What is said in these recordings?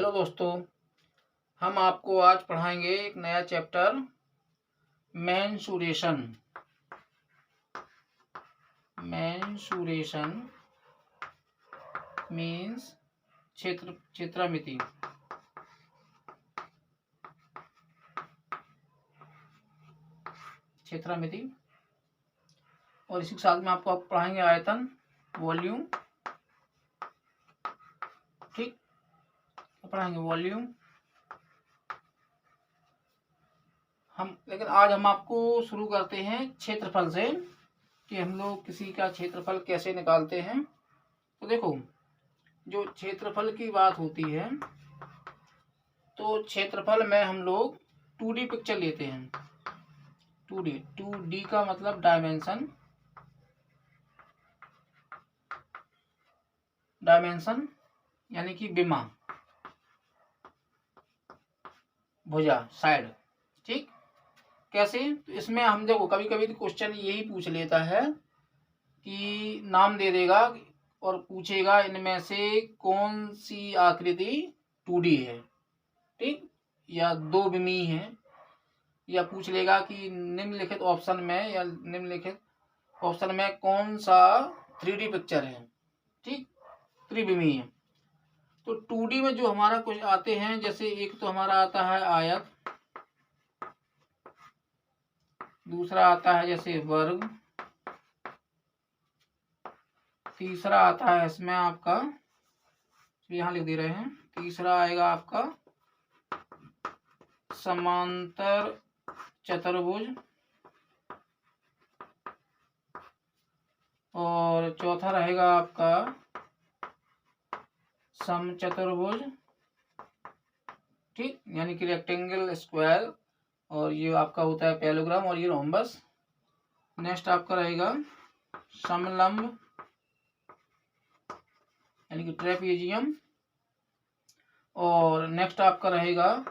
Hello दोस्तों, हम आपको आज पढ़ाएंगे एक नया चैप्टर मेंसुरेशन। मेंसुरेशन मीन्स क्षेत्रमिति। क्षेत्रमिति और इसी के साथ में आपको पढ़ाएंगे आयतन, वॉल्यूम। ठीक, पढ़ाएंगे वॉल्यूम लेकिन आज हम आपको शुरू करते हैं क्षेत्रफल से कि हम लोग किसी का क्षेत्रफल कैसे निकालते हैं। तो देखो, जो क्षेत्रफल की बात होती है तो क्षेत्रफल में हम लोग 2D पिक्चर लेते हैं। 2D का मतलब डायमेंशन यानी कि बिमा, भुजा, साइड। ठीक, कैसे? तो इसमें हम देखो कभी कभी क्वेश्चन यही पूछ लेता है कि नाम दे देगा और पूछेगा इनमें से कौन सी आकृति 2D है, ठीक, या दो बिमी है, या पूछ लेगा कि निम्नलिखित ऑप्शन में कौन सा 3D पिक्चर है, ठीक, त्रिविमी है। तो 2D में जो हमारा कुछ आते हैं, जैसे एक तो हमारा आता है आयत, दूसरा आता है जैसे वर्ग, तीसरा आता है इसमें आपका, यहाँ लिख दे रहे हैं, तीसरा आएगा आपका समांतर चतुर्भुज, और चौथा रहेगा आपका समचतुर्भुज, ठीक, यानी कि रेक्टेंगल, स्क्वायर, और ये आपका होता है पैरेललोग्राम और ये रोम्बस। नेक्स्ट आपका रहेगा समलंब यानी कि ट्रेपेजियम, और नेक्स्ट आपका रहेगा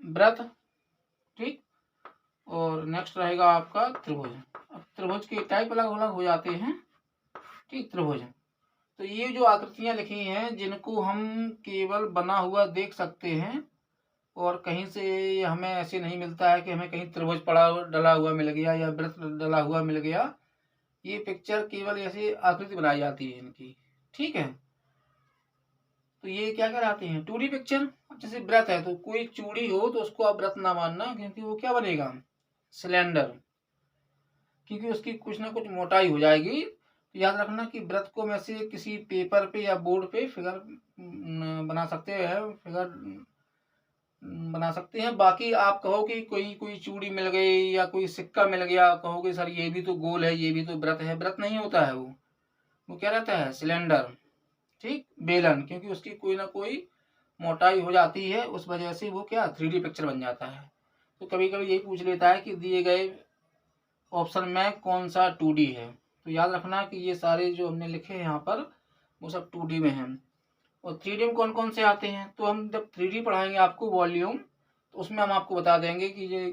वृत्त, ठीक, और नेक्स्ट रहेगा आपका त्रिभुज। अब त्रिभुज के टाइप अलग अलग हो जाते हैं, ठीक, त्रिभुज। तो ये जो आकृतियां लिखी हैं जिनको हम केवल बना हुआ देख सकते हैं और कहीं से हमें ऐसे नहीं मिलता है कि हमें कहीं त्रिभुज डला हुआ मिल गया या वृत्त डला हुआ मिल गया, ये पिक्चर केवल ऐसी आकृति बनाई जाती है इनकी, ठीक है। तो ये क्या कहलाते हैं? 2D picture. जैसे वृत्त है तो कोई चूड़ी हो तो उसको आप वृत्त ना मानना, क्योंकि वो क्या बनेगा? सिलेंडर, क्योंकि उसकी कुछ ना कुछ मोटाई हो जाएगी। तो याद रखना कि वृत्त को में से किसी पेपर पे या बोर्ड पे फिगर बना सकते हैं। बाकी आप कहो कि कोई चूड़ी मिल गई या कोई सिक्का मिल गया, कहोगे सर ये भी तो गोल है, ये भी तो वृत्त है। वृत्त नहीं होता है, वो क्या रहता है? सिलेंडर, ठीक, बेलन, क्योंकि उसकी कोई ना कोई मोटाई हो जाती है, उस वजह से वो क्या 3D पिक्चर बन जाता है। तो कभी कभी यही पूछ लेता है कि दिए गए ऑप्शन में कौन सा 2D है। तो याद रखना कि ये सारे जो हमने लिखे हैं यहाँ पर वो सब 2D में हैं। और 3D में कौन कौन से आते हैं? तो हम जब 3D पढ़ाएंगे आपको वॉल्यूम, तो उसमें हम आपको बता देंगे कि ये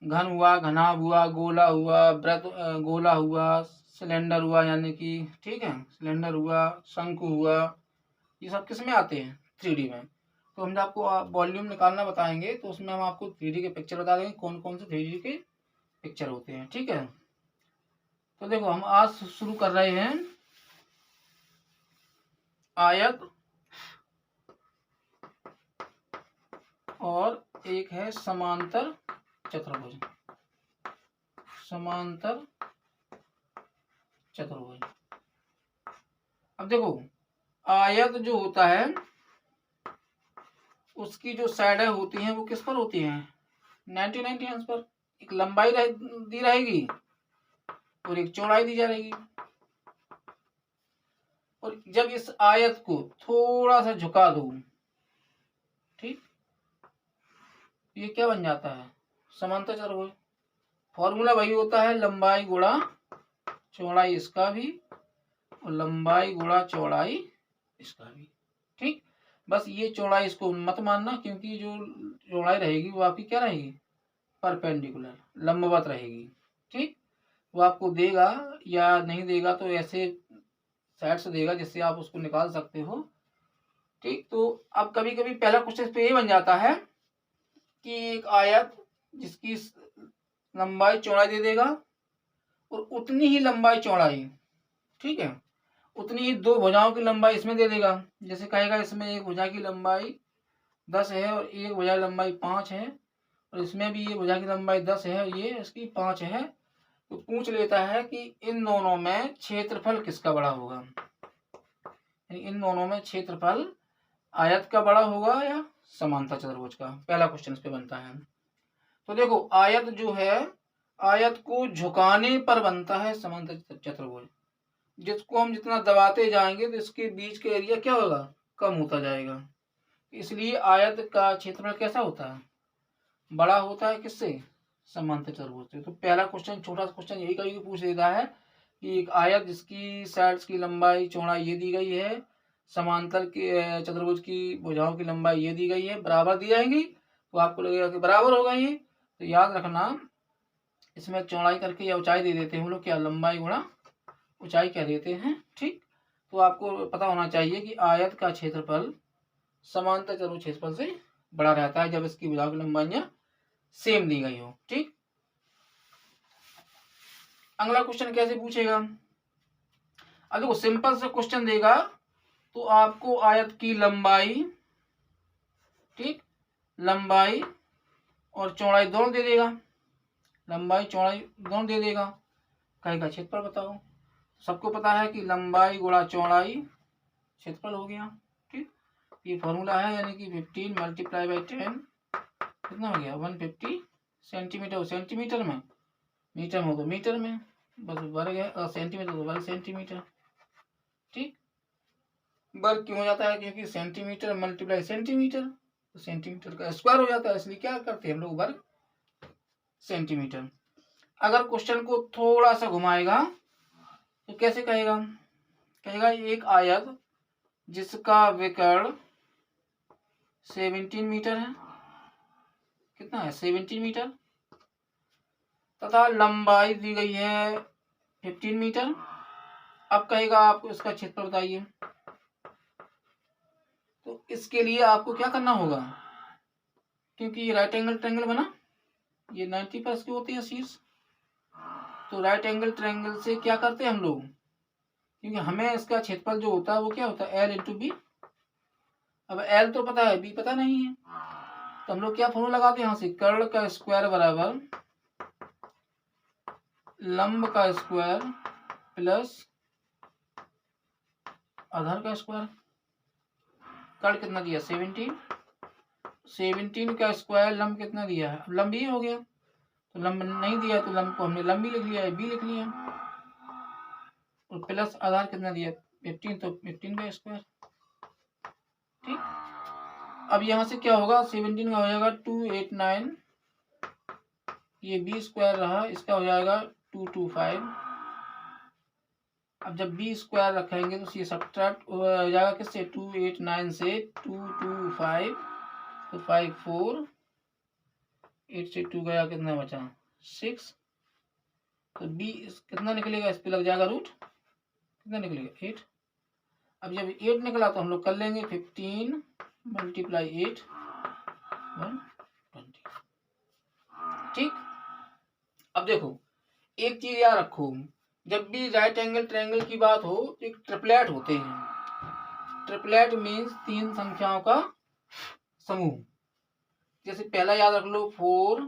घन हुआ, घनाभ हुआ, गोला हुआ, वृत्त, गोला हुआ, सिलेंडर हुआ, यानी कि, ठीक है, सिलेंडर हुआ, शंकु हुआ, ये सब किस में आते हैं? 3D में। तो हम आपको वॉल्यूम निकालना बताएंगे तो उसमें हम आपको 3D के पिक्चर बता देंगे कौन कौन से 3D के पिक्चर होते हैं, ठीक है। तो देखो, हम आज शुरू कर रहे हैं आयत और एक है समांतर चतुर्भुज। समांतर चतुर्भुज। अब देखो, आयत जो होता है उसकी जो साइडें होती हैं वो किस पर होती हैं? 90 अंश पर। एक लंबाई दी रहेगी और एक चौड़ाई दी जाएगी। और जब इस आयत को थोड़ा सा झुका दो, ठीक, ये क्या बन जाता है? समांतर चतुर्भुज। फॉर्मूला वही होता है, लंबाई गुणा चौड़ाई इसका भी और लंबाई गुणा चौड़ाई इसका भी, ठीक। बस ये चौड़ाई इसको मत मानना, क्योंकि जो चौड़ाई रहेगी वो आपकी क्या रहेगी? परपेंडिकुलर, लंबवत रहेगी, ठीक। वो आपको देगा या नहीं देगा तो ऐसे साइड से देगा जिससे आप उसको निकाल सकते हो। ठीक, तो अब कभी कभी पहला क्वेश्चन पे ये बन जाता है कि एक आयत जिसकी लंबाई चौड़ाई दे देगा और उतनी ही लंबाई चौड़ाई, ठीक है, उतनी ही दो भुजाओं की लंबाई इसमें दे देगा। जैसे कहेगा इसमें एक भुजा की लंबाई 10 है और एक भुजा की लंबाई 5 है, और इसमें भी ये भुजा की लंबाई 10 है और ये इसकी 5 है। तो पूछ लेता है कि इन दोनों में क्षेत्रफल किसका बड़ा होगा, इन दोनों में क्षेत्रफल आयत का बड़ा होगा या समांतर चतुर्भुज का। पहला क्वेश्चन इस पे बनता है। तो देखो आयत जो है, आयत को झुकाने पर बनता है समांतर चतुर्भुज। जिसको हम जितना दबाते जाएंगे तो इसके बीच का एरिया क्या होगा, कम होता जाएगा। इसलिए आयत का क्षेत्रफल कैसा होता है, बड़ा होता है किससे, समांतर चतुर्भुज से। तो पहला क्वेश्चन, छोटा सा क्वेश्चन यही कभी पूछ देता है कि एक आयत जिसकी साइड्स की लंबाई चौड़ाई ये दी गई है, समांतर के चतुर्भुज की भुजाओं की लंबाई ये दी गई है, बराबर दी जाएंगी, तो आपको लगेगा कि बराबर होगा ये। तो याद रखना, इसमें चौड़ाई करके या ऊंचाई दे देते हैं हम लोग, क्या लंबाई गुणा ऊंचाई क्या देते हैं, ठीक। तो आपको पता होना चाहिए कि आयत का क्षेत्रफल समांतर चतुर्भुज क्षेत्रफल से बड़ा रहता है जब इसकी भुजाओं की लंबाइयां सेम दी गई हो, ठीक। अगला क्वेश्चन कैसे पूछेगा, अब देखो सिंपल सा क्वेश्चन देगा तो आपको आयत की लंबाई, ठीक, लंबाई और चौड़ाई दोनों दे देगा, लंबाई चौड़ाई दोनों दे देगा। कहेगा क्षेत्रफल बताओ। सबको पता है कि लंबाई गुणा चौड़ाई क्षेत्रफल हो गया, ठीक। ये फॉर्मूला है, यानी कि 15 मल्टीप्लाई बाई 10 कितना हो गया, 150 सेंटीमीटर। सेंटीमीटर में, मीटर में हो तो मीटर में, बस वर्ग है, और सेंटीमीटर तो वर्ग सेंटीमीटर, ठीक। वर्ग क्यों हो जाता है, क्योंकि सेंटीमीटर मल्टीप्लाई सेंटीमीटर, तो सेंटीमीटर का स्क्वायर हो जाता है, इसलिए क्या करते हैं हम लोग, वर्ग सेंटीमीटर। अगर क्वेश्चन को थोड़ा सा घुमाएगा तो कैसे कहेगा, कहेगा एक आयत जिसका विकर्ण 17 मीटर है, कितना है 17 मीटर, तथा लंबाई दी गई है 15 मीटर। अब कहेगा आपको इसका क्षेत्रफल बताइए। तो इसके लिए आपको क्या करना होगा, क्योंकि ये राइट एंगल ट्रायंगल बना, ये 90 पर इसके होते हैं शीर्ष, तो राइट एंगल ट्रायंगल से क्या करते हैं हम लोग, क्योंकि हमें इसका क्षेत्रफल जो होता है वो क्या होता है, एल इंटू बी। अब एल तो पता है, बी पता नहीं है, तो हम लोग क्या फॉर्मूला लगाते हैं, यहाँ से कर्ण का स्क्वायर बराबर लंब का स्क्वायर प्लस आधार का स्क्वायर। कर्ण कितना दिया 17, 17 का स्क्वायर लंब कितना दिया है, अब लंब ये हो गया, तो लंब नहीं दिया तो लंब को हमने लंबी लिख लिया है, बी लिख लिया, और प्लस आधार कितना दिया 15, तो 15 का स्क्वायर, ठीक। अब यहाँ से क्या होगा, 17 का हो जाएगा 289, ये बी स्क्वायर रहा, इसका हो जाएगा 225। अब जब बी स्क्वायर रखेंगे तो ये सब्ट्रैक्ट हो जाएगा किससे, 289 से 225, तो 54, 8 से 2 गया, कितना बचा 6, तो बी कितना निकलेगा, इस पे लग जाएगा रूट, कितना निकलेगा 8। अब जब 8 निकला तो हम लोग कर लेंगे 15 मल्टीप्लाई 8 120, ठीक। अब देखो एक चीज याद रखो, जब भी राइट एंगल ट्रायंगल की बात हो तो एक ट्रिपलेट होते हैं। ट्रिपलेट मीन्स 3 संख्याओं का समूह। जैसे पहला याद रख लो 4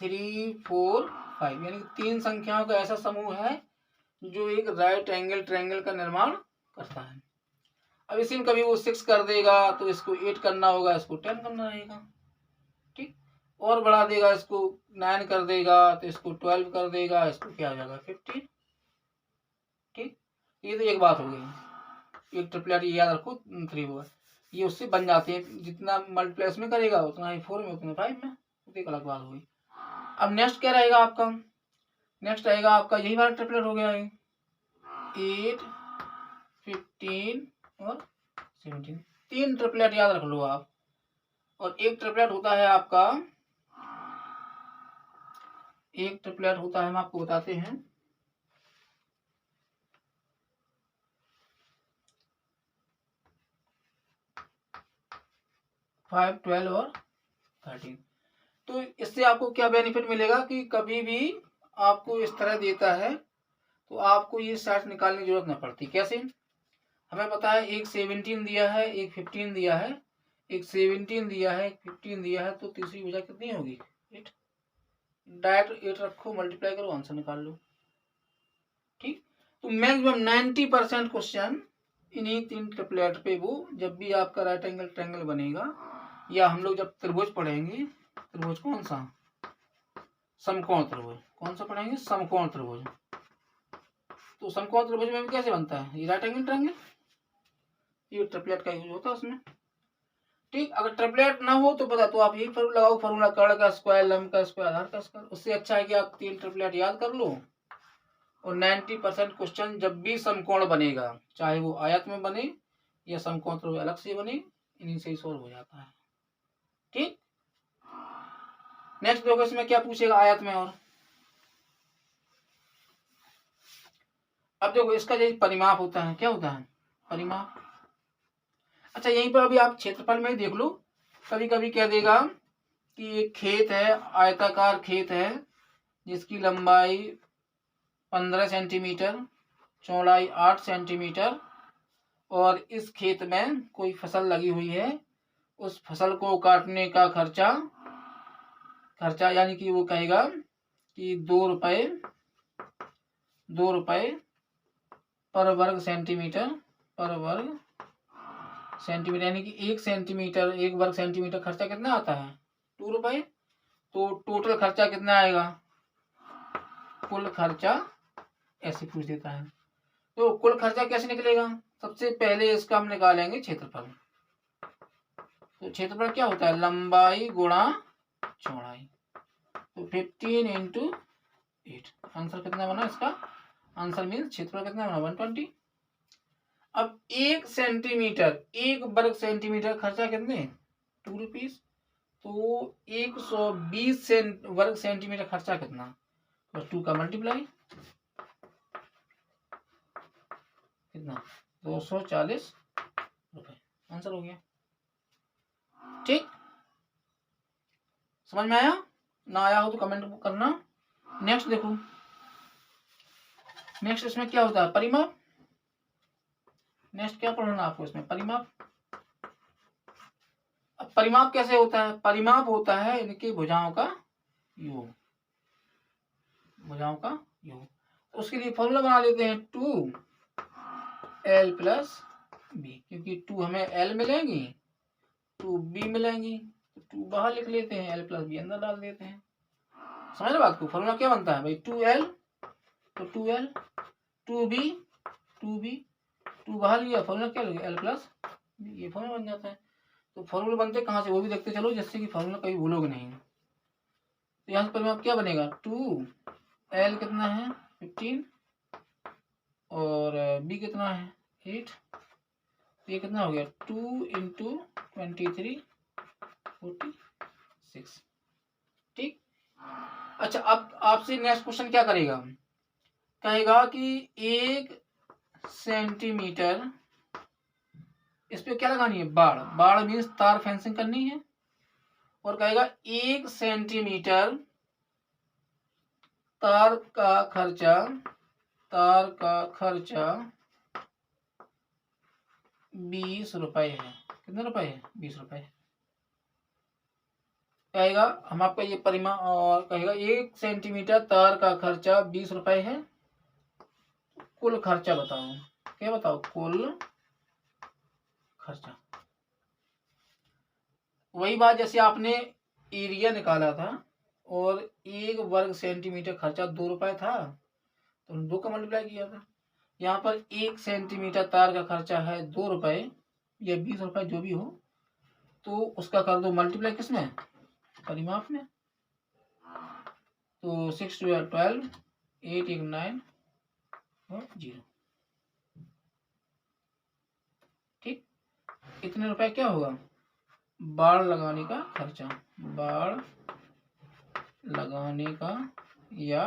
3 4 5, यानी 3 संख्याओं का ऐसा समूह है जो एक राइट एंगल ट्रायंगल का निर्माण करता है। अब इसी में कभी वो 6 कर देगा तो इसको 8 करना होगा, इसको 10 करना रहेगा, ठीक। और बढ़ा देगा, इसको 9 कर देगा तो इसको 12 कर देगा, इसको क्या हो जाएगा 15, ठीक। ये तो एक बात हो गई, एक ट्रिपलेट ये याद रखो 3 होगा, ये उससे बन जाते हैं, जितना मल्टीप्लेस में करेगा उतना ही 4 में, उतना 5 में, तो एक अलग बात होगी। अब नेक्स्ट क्या रहेगा आपका, नेक्स्ट रहेगा आपका यही वाला ट्रिपलेट हो गया है, 8 15 और 17, 3 ट्रिपलेट याद रख लो आप। और एक ट्रिपलेट होता है आपका, एक ट्रिपलेट होता है, हम आपको बताते हैं, 5, 12 और 13। तो इससे आपको क्या बेनिफिट मिलेगा कि कभी भी आपको इस तरह देता है तो आपको ये सेट निकालने की जरूरत न पड़ती। कैसे? हमें पता है एक 17 दिया है, एक 15 दिया है, एक 17 दिया है, एक 15 दिया है, तो तीसरी भुजा कितनी होगी? 8। डायरेक्ट 8 रखो, मल्टीप्लाई करो, आंसर निकाल लो। ठीक। तो मैक्सिमम 90% क्वेश्चन इन्हीं 3 ट्रिपलेट पे वो जब भी आपका राइट एंगल ट्रायंगल बनेगा, या हम लोग जब त्रिभुज पढ़ेंगे, त्रिभुज कौन सा? समकोण त्रिभुज। कौन सा पढ़ेंगे? समकोण त्रिभुज। तो समकोण त्रिभुज में कैसे बनता है? ये राइट एंगल ट्रायंगल, ये ट्रिपलेट का यूज होता है उसमें। ठीक। अगर ट्रिपलेट ना हो तो पता, तो आप यही फॉर्मूला लगाओ, फॉर्मूला कर्ण का स्क्वायर, लंब का स्क्वायर, आधार का स्क्वायर। उससे अच्छा है कि आप 3 ट्रिपलेट याद कर लो, और 90% क्वेश्चन जब भी समकोण बनेगा, चाहे वो आयत में बने या समकोण त्रिभुज अलग से बने, इन्हीं से ही सॉल्व हो जाता है। ठीक। नेक्स्ट देखो इसमें क्या पूछेगा आयत में। और अब देखो इसका यही परिमाप होता है। क्या होता है? परिमाप। अच्छा, यहीं पर अभी आप क्षेत्रफल में ही देख लो। कभी कभी कह देगा कि एक खेत है, आयताकार खेत है, जिसकी लंबाई 15 सेंटीमीटर, चौड़ाई 8 सेंटीमीटर, और इस खेत में कोई फसल लगी हुई है, उस फसल को काटने का खर्चा यानी कि वो कहेगा कि 2 रुपए पर वर्ग सेंटीमीटर, यानी कि 1 सेंटीमीटर, 1 वर्ग सेंटीमीटर खर्चा कितना आता है? 2 रुपए। तो टोटल खर्चा कितना आएगा? कुल खर्चा ऐसे पूछ देता है। तो कुल खर्चा कैसे निकलेगा? सबसे पहले इसका हम निकालेंगे क्षेत्रफल। तो क्षेत्रफल क्या होता है? लंबाई गुणा चौड़ाई। तो 15 इंटू 8। आंसर कितना बना इसका? आंसर मीन्स क्षेत्रफल कितना बना? 120। अब 1 सेंटीमीटर, 1 वर्ग सेंटीमीटर खर्चा कितने? 2 रुपीज। तो 120 वर्ग सेंटीमीटर खर्चा कितना? बस 2 का मल्टीप्लाई, कितना? 240 रुपए। आंसर हो गया। ठीक। समझ में आया? ना आया हो तो कमेंट करना। नेक्स्ट देखो, नेक्स्ट इसमें क्या होता है? परिमाप। नेक्स्ट क्या पढ़ना आपको इसमें? परिमाप। अब परिमाप कैसे होता है? परिमाप होता है इनकी भुजाओं का योग। भुजाओं का योग। तो उसके लिए फॉर्मूला बना लेते हैं 2l प्लस बी, क्योंकि 2 हमें l मिलेंगी, 2b मिलेंगी, तो 2 बाहर लिख लेते हैं, l प्लस बी अंदर डाल देते हैं। समझ रहे बात को? फॉर्मूला क्या बनता है भाई? 2l, तो 2l, 2b, 2 बाहर लिया, फॉर्मूला क्या लगे? l plus B. ये फॉर्मूला बन जाता है। तो फॉर्मूला बनते कहाँ से वो भी देखते चलो, जिससे कि फॉर्मूला कभी भूलोगे नहीं। तो यहाँ पर क्या बनेगा? 2l कितना है? 15, और b कितना है? 8। तो ये कितना हो गया? 2 इंटू 23, 46। ठीक। अच्छा, अब आपसे नेक्स्ट क्वेश्चन क्या करेगा? कहेगा कि 1 सेंटीमीटर, इस पे क्या लगानी है? बाड़। बाड़ मीन्स तार फेंसिंग करनी है। और कहेगा 1 सेंटीमीटर तार का खर्चा 20 रुपए है। कितने रुपए है? 20 रुपए। कहेगा हम आपका ये परिमाण, और कहेगा 1 सेंटीमीटर तार का खर्चा 20 रुपए है, कुल खर्चा बताओ। क्या बताओ? कुल खर्चा। वही बात जैसे आपने एरिया निकाला था, और 1 वर्ग सेंटीमीटर खर्चा 2 रुपए था, तो 2 का मल्टीप्लाई किया था। यहाँ पर 1 सेंटीमीटर तार का खर्चा है 2 रुपए या 20 रुपए, जो भी हो, तो उसका कर दो मल्टीप्लाई किसमें? परिमाप में। तो 6 2 12, 8 1 9 और 0। ठीक। इतने रुपए क्या होगा? बाड़ लगाने का खर्चा, बाड़ लगाने का या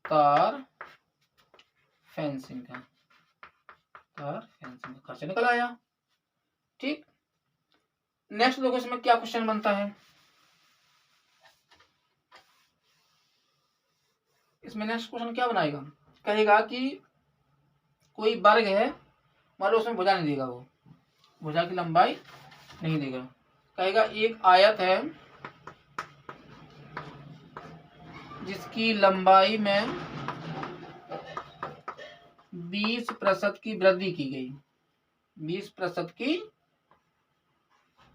तार फेंसिंग का, खर्चा निकल आया। ठीक। नेक्स्ट देखो इसमें क्या क्वेश्चन बनता है। इसमें नेक्स्ट क्वेश्चन क्या बनाएगा, कहेगा कि कोई वर्ग है, मान लो उसमें भुजा नहीं देगा, वो भुजा की लंबाई नहीं देगा। कहेगा एक आयत है जिसकी लंबाई में 20% की वृद्धि की गई, 20% की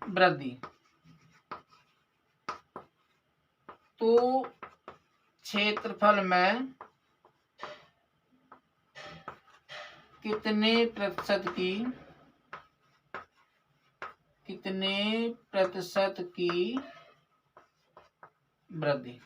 वृद्धि, तो क्षेत्रफल में कितने प्रतिशत की वृद्धि।